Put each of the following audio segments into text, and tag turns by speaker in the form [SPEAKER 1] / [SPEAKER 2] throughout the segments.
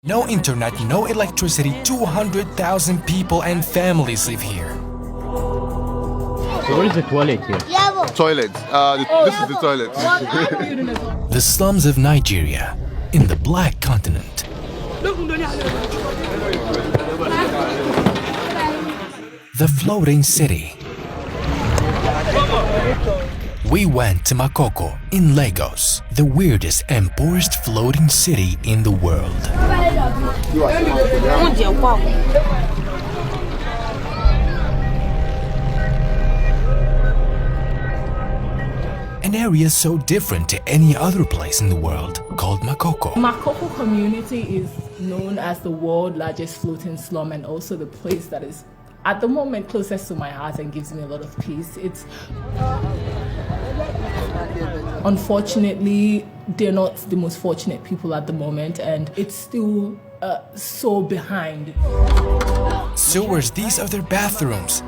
[SPEAKER 1] No internet, no electricity, 200,000 people and families live here.
[SPEAKER 2] So where is the toilet here?
[SPEAKER 3] Toilet. This is the toilet.
[SPEAKER 1] The slums of Nigeria, in the Black Continent. The floating city. We went to Makoko in Lagos, the weirdest and poorest floating city in the world. An area so different to any other place in the world, called Makoko.
[SPEAKER 4] Makoko community is known as the world's largest floating slum and also the place that is at the moment closest to my heart and gives me a lot of peace. It's unfortunately they're not the most fortunate people at the moment, and it's still so behind.
[SPEAKER 1] Sewers, these are their bathrooms.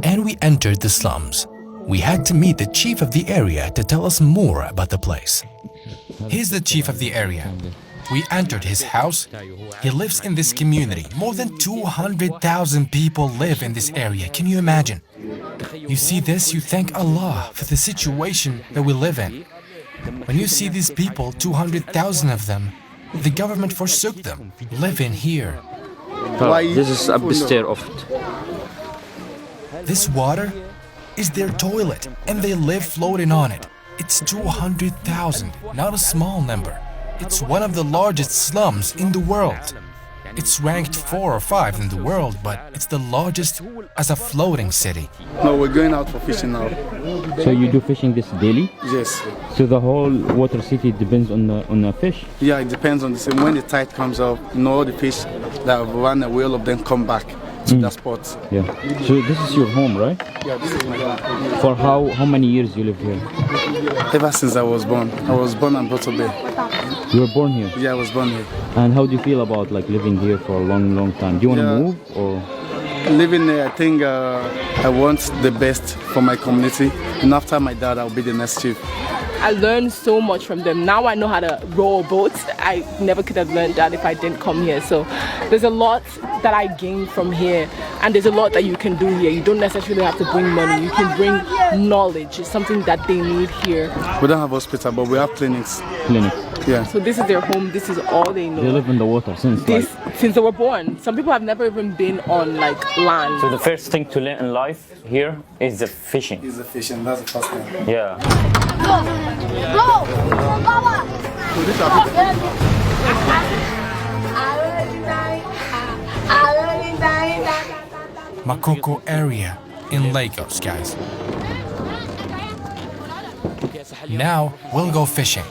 [SPEAKER 1] And we entered the slums. We had to meet the chief of the area to tell us more about the place. He's the chief of the area. We entered his house. He lives in this community. More than 200,000 people live in this area. Can you imagine? You see this, you thank Allah for the situation that we live in. When you see these people, 200,000 of them, the government forsook them, living here.
[SPEAKER 2] This is a bit of it.
[SPEAKER 1] This water is their toilet, and they live floating on it. It's 200,000, not a small number. It's one of the largest slums in the world. It's ranked 4 or 5 in the world, but it's the largest as a floating city.
[SPEAKER 3] No, we're going out for fishing now.
[SPEAKER 2] So you do fishing this daily?
[SPEAKER 3] Yes.
[SPEAKER 2] So the whole water city depends on the fish?
[SPEAKER 3] Yeah, it depends on the same. When the tide comes up, all the fish that have run away, all of them come back to that spot.
[SPEAKER 2] Yeah. So this is your home, right?
[SPEAKER 3] Yeah, this is my home.
[SPEAKER 2] For how many years you live here?
[SPEAKER 3] Ever since I was born. I was born and brought up here.
[SPEAKER 2] You were born here?
[SPEAKER 3] Yeah, I was born here.
[SPEAKER 2] And how do you feel about like living here for a long time? Do you want to move or?
[SPEAKER 3] Living there, I think I want the best for my community. And after my dad, I'll be the next chief.
[SPEAKER 4] I learned so much from them. Now I know how to row a boat. I never could have learned that if I didn't come here. So there's a lot that I gained from here, and there's a lot that you can do here. You don't necessarily have to bring money. You can bring knowledge. It's something that they need here.
[SPEAKER 3] We don't have hospital, but we have clinics.
[SPEAKER 2] Clinic.
[SPEAKER 3] Yeah.
[SPEAKER 4] So this is their home. This is all they know.
[SPEAKER 2] They live in the water since
[SPEAKER 4] they were born. Some people have never even been on like land.
[SPEAKER 5] So the first thing to learn in life here is the fishing.
[SPEAKER 3] Is the fishing. That's the first thing.
[SPEAKER 5] Yeah.
[SPEAKER 1] Makoko area in Lagos, guys. Now we'll go fishing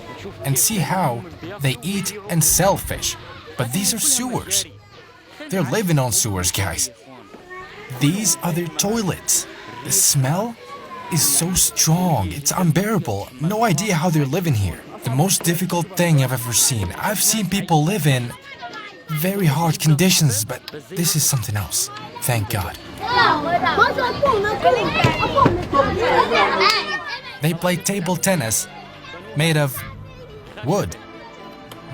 [SPEAKER 1] and see how they eat and sell fish. But these are sewers. They're living on sewers, guys. These are their toilets. The smell is so strong, it's unbearable. No idea how they're living here. The most difficult thing I've ever seen. I've seen people live in very hard conditions, but this is something else. Thank God. They play table tennis made of wood.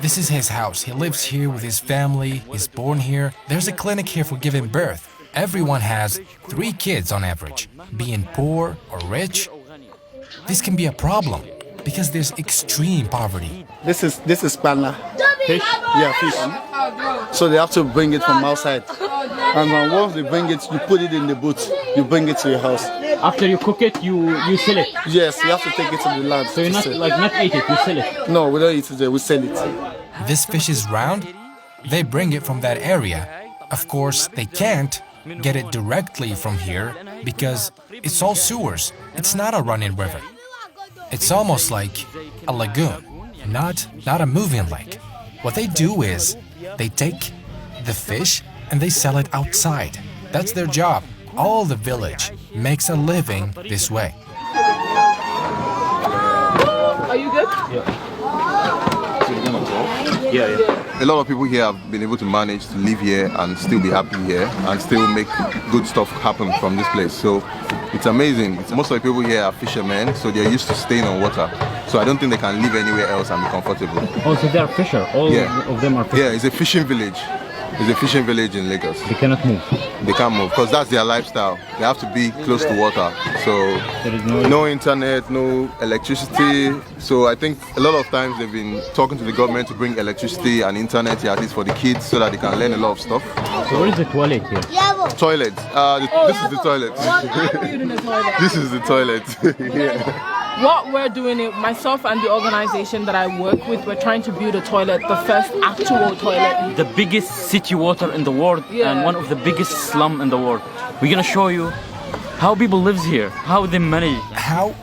[SPEAKER 1] This is his house. He lives here with his family. He's born here. There's a clinic here for giving birth. Everyone has 3 kids on average. Being poor or rich, this can be a problem because there's extreme poverty.
[SPEAKER 3] This is spana.
[SPEAKER 2] Fish?
[SPEAKER 3] Yeah, fish. So they have to bring it from outside. And once they bring it, you put it in the boot. You bring it to your house.
[SPEAKER 2] After you cook it, you sell it?
[SPEAKER 3] Yes, you have to take it to the land.
[SPEAKER 2] So you not eat it, you sell it?
[SPEAKER 3] No, we don't eat it there, we sell it.
[SPEAKER 1] This fish is round. They bring it from that area. Of course, they can't get it directly from here because it's all sewers. It's not a running river. It's almost like a lagoon, not a moving lake. What they do is they take the fish and they sell it outside. That's their job. All the village makes a living this way.
[SPEAKER 4] Are you good?
[SPEAKER 2] Yeah.
[SPEAKER 3] before.
[SPEAKER 2] Yeah, yeah.
[SPEAKER 3] A lot of people here have been able to manage to live here and still be happy here and still make good stuff happen from this place. So it's amazing. Most of the people here are fishermen, so they're used to staying on water. So I don't think they can live anywhere else and be comfortable.
[SPEAKER 2] Oh, so they are fisher. All of them are fisher.
[SPEAKER 3] Yeah, it's a fishing village. It's a fishing village in Lagos.
[SPEAKER 2] They cannot move.
[SPEAKER 3] They can't move because that's their lifestyle. They have to be close to water. So
[SPEAKER 2] There is
[SPEAKER 3] no internet, no electricity. So I think a lot of times they've been talking to the government to bring electricity and internet here, at least for the kids, so that they can learn a lot of stuff.
[SPEAKER 2] So where is the toilet here?
[SPEAKER 3] Toilet. This is the toilet. This is the toilet. Yeah.
[SPEAKER 4] What we're doing, myself and the organization that I work with, we're trying to build a toilet, the first actual toilet.
[SPEAKER 2] The biggest city water in the world and one of the biggest slum in the world. We're gonna show you how people lives here, how they manage.
[SPEAKER 1] How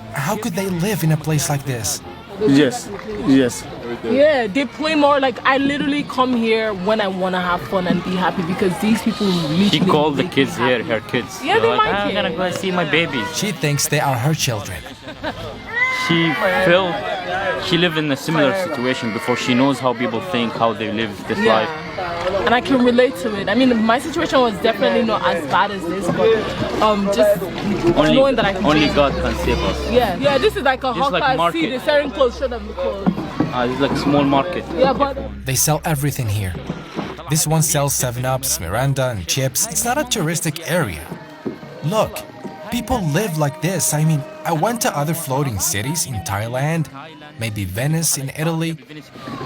[SPEAKER 1] could they live in a place like this?
[SPEAKER 3] Yes. Yes.
[SPEAKER 4] Yeah, they play more like I literally come here when I want to have fun and be happy because these people really.
[SPEAKER 2] She called the kids here her kids.
[SPEAKER 4] Yeah, they're my
[SPEAKER 2] I'm
[SPEAKER 4] kids.
[SPEAKER 2] gonna go see my babies.
[SPEAKER 1] She thinks they are her children.
[SPEAKER 2] She lived in a similar situation before. She knows how people think, how they live this life.
[SPEAKER 4] And I can relate to it. I mean, my situation was definitely not as bad as this, but just knowing that I can
[SPEAKER 2] only God can save us.
[SPEAKER 4] Yeah, this is like a
[SPEAKER 2] This is like
[SPEAKER 4] hawker.
[SPEAKER 2] market.
[SPEAKER 4] See, they're selling clothes. Show them the clothes.
[SPEAKER 2] It's like a small market.
[SPEAKER 4] Yeah, but
[SPEAKER 1] They sell everything here. This one sells 7-Ups, Miranda, and chips. It's not a touristic area. Look, people live like this. I mean, I went to other floating cities in Thailand, maybe Venice in Italy.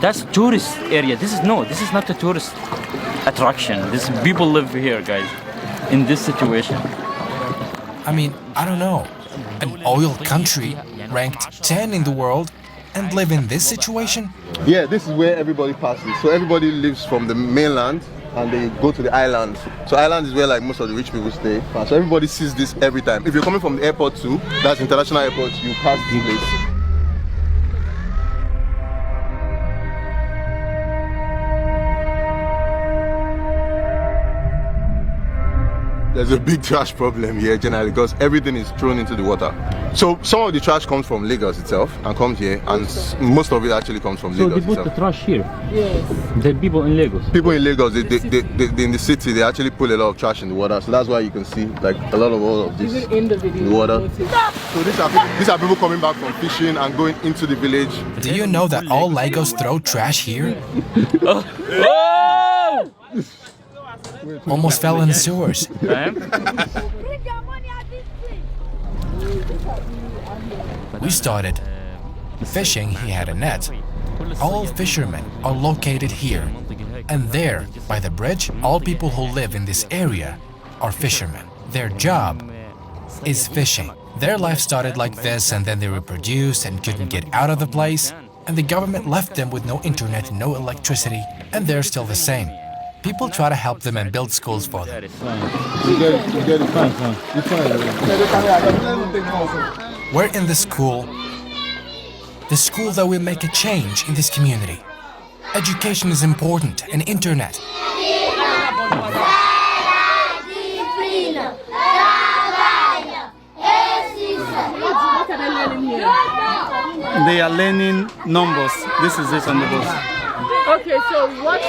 [SPEAKER 2] That's tourist area. This is not a tourist attraction. This people live here, guys, in this situation.
[SPEAKER 1] I mean, I don't know. An oil country ranked 10 in the world and live in this situation?
[SPEAKER 3] Yeah, this is where everybody passes. So everybody lives from the mainland and they go to the islands. So island is where like most of the rich people stay. So everybody sees this every time. If you're coming from the airport too, that's international airport, you pass this place. There's a big trash problem here generally because everything is thrown into the water. So some of the trash comes from Lagos itself and comes here, and most of it actually comes from
[SPEAKER 2] So
[SPEAKER 3] Lagos
[SPEAKER 2] they put
[SPEAKER 3] itself.
[SPEAKER 2] the trash here.
[SPEAKER 4] yes.
[SPEAKER 2] The people in Lagos.
[SPEAKER 3] People in Lagos, they in the city, they actually put a lot of trash in the water. So that's why you can see like a lot of all of this
[SPEAKER 4] Even in the video.
[SPEAKER 3] in the water.
[SPEAKER 4] notice.
[SPEAKER 3] So these are people coming back from fishing and going into the village.
[SPEAKER 1] Do you know that all Lagos throw trash here?
[SPEAKER 2] Oh!
[SPEAKER 1] Almost fell in the sewers. We started fishing, he had a net. All fishermen are located here. And there, by the bridge, all people who live in this area are fishermen. Their job is fishing. Their life started like this and then they reproduced and couldn't get out of the place. And the government left them with no internet, no electricity, and they're still the same. People try to help them and build schools for them.
[SPEAKER 3] You get it fine.
[SPEAKER 1] We're in the school that will make a change in this community. Education is important and internet.
[SPEAKER 6] They are learning numbers. This is it on the bus.
[SPEAKER 4] Okay, so what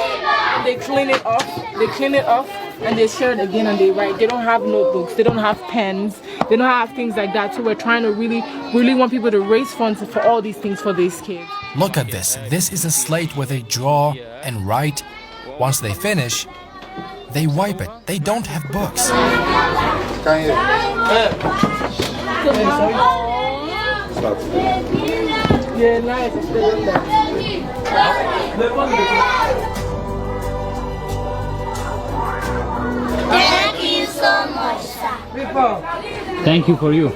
[SPEAKER 4] they clean it off and they share it again and they write. They don't have notebooks, they don't have pens, they don't have things like that. So we're trying to really want people to raise funds for all these things for these kids.
[SPEAKER 1] Look at this. This is a slate where they draw and write. Once they finish, they wipe it. They don't have books.
[SPEAKER 4] Yeah, nice.
[SPEAKER 7] Thank you so much, sir.
[SPEAKER 2] Thank you for you.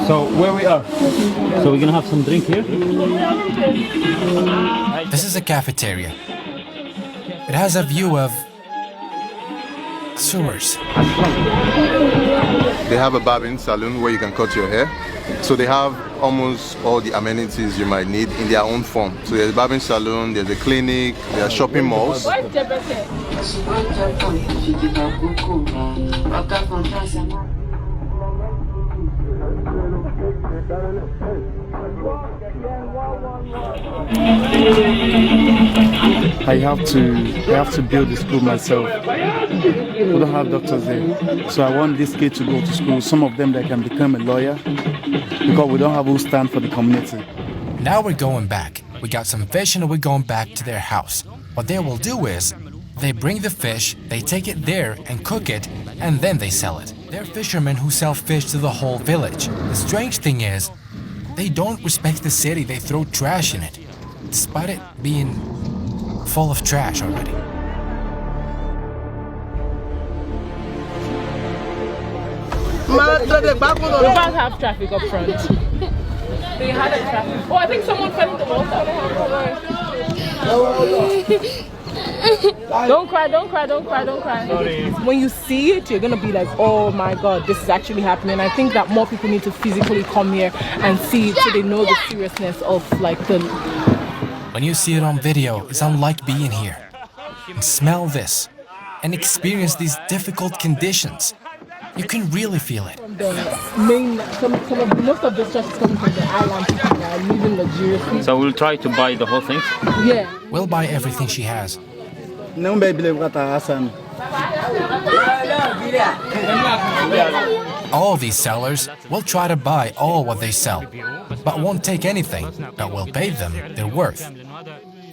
[SPEAKER 2] So where we are? So we're gonna have some drink here?
[SPEAKER 1] This is a cafeteria. It has a view of sewers.
[SPEAKER 3] They have a barbing salon where you can cut your hair. So they have almost all the amenities you might need in their own form. So there's a barbering salon, there's a clinic, there are shopping malls.
[SPEAKER 6] I have to build the school myself. We don't have doctors there. So I want these kids to go to school. Some of them, they can become a lawyer because we don't have who stand for the community.
[SPEAKER 1] Now we're going back. We got some fish and we're going back to their house. What they will do is, they bring the fish, they take it there and cook it, and then they sell it. They're fishermen who sell fish to the whole village. The strange thing is, they don't respect the city, they throw trash in it, despite it being full of trash already.
[SPEAKER 4] We can't have traffic up front. They had a traffic. Oh, I think someone fell in the water. Don't cry, don't cry, don't cry, don't cry. Sorry. When you see it, you're gonna be like, oh my god, this is actually happening. I think that more people need to physically come here and see it so they know the seriousness of like the...
[SPEAKER 1] When you see it on video, it's unlike being here. And smell this and experience these difficult conditions. You can really feel it.
[SPEAKER 4] The main, most of the stress is coming from the island people that are living luxuriously.
[SPEAKER 2] So we'll try to buy the whole thing?
[SPEAKER 4] Yeah.
[SPEAKER 1] We'll buy everything she has. All these sellers will try to buy all what they sell, but won't take anything that will pay them their worth.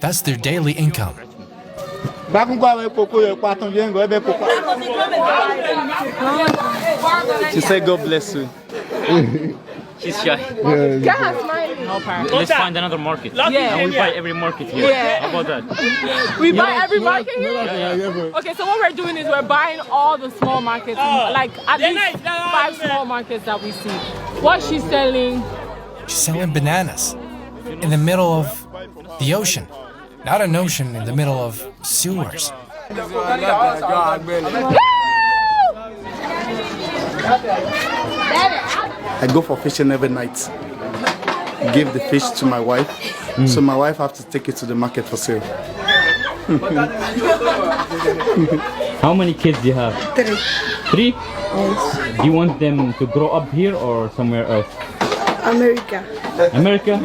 [SPEAKER 1] That's their daily income.
[SPEAKER 6] She said, God bless you.
[SPEAKER 2] She's shy. Let's find another market.
[SPEAKER 4] Yeah.
[SPEAKER 2] And we'll buy every market here.
[SPEAKER 4] Yeah.
[SPEAKER 2] How about that?
[SPEAKER 4] We buy every market here? Okay, so what we're doing is we're buying all the small markets, like at least 5 small markets that we see. What she's selling?
[SPEAKER 1] She's selling bananas in the middle of the ocean. Not an ocean in the middle of sewers.
[SPEAKER 6] I go for fishing every night. Give the fish to my wife, so my wife have to take it to the market for sale.
[SPEAKER 2] How many kids do you have?
[SPEAKER 7] 3.
[SPEAKER 2] 3? Yes. Do you want them to grow up here or somewhere else?
[SPEAKER 7] America.
[SPEAKER 2] America?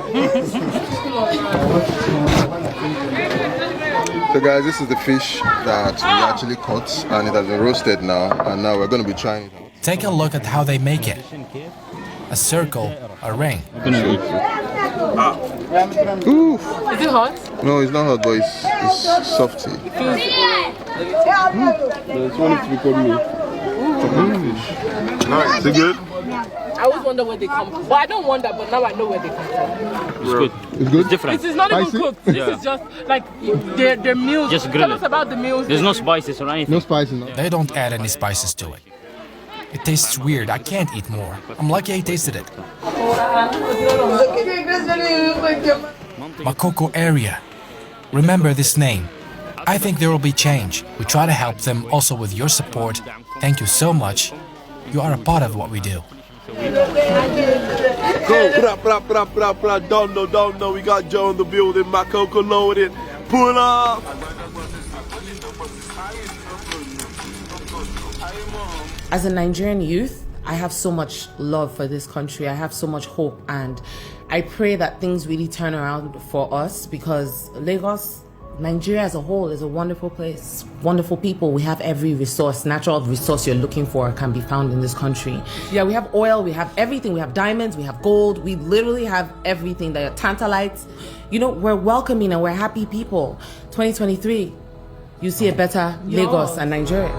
[SPEAKER 3] So guys, this is the fish that we actually caught and it has been roasted now, and now we're going to be trying it.
[SPEAKER 1] Take a look at how they make it. A circle, a ring.
[SPEAKER 3] Ooh.
[SPEAKER 4] Is it hot?
[SPEAKER 3] No, it's not hot, but it's softy. There's one to be called me. Nice. Is it good?
[SPEAKER 4] I always wonder where they come from. Well, I don't wonder, but now I know where they come from.
[SPEAKER 2] It's good.
[SPEAKER 3] It's good?
[SPEAKER 2] It's different.
[SPEAKER 4] This is not even cooked. This is just like their meals.
[SPEAKER 2] Just grill
[SPEAKER 4] Tell us about the meals.
[SPEAKER 2] There's no spices or anything.
[SPEAKER 3] No spices, no.
[SPEAKER 1] They don't add any spices to it. It tastes weird. I can't eat more. I'm lucky I tasted it. Makoko area. Remember this name. I think there will be change. We try to help them also with your support. Thank you so much. You are a part of what we do.
[SPEAKER 8] Go, don't know. We got Joe in the building. Makoko loaded. Pull up.
[SPEAKER 9] As a Nigerian youth, I have so much love for this country. I have so much hope, and I pray that things really turn around for us, because Lagos, Nigeria as a whole, is a wonderful place. Wonderful people. We have every resource, natural resource you're looking for can be found in this country. Yeah, we have oil, we have everything. We have diamonds, we have gold. We literally have everything. The Tantalites. You know, we're welcoming and we're happy people. 2023, you see a better Lagos and Nigeria.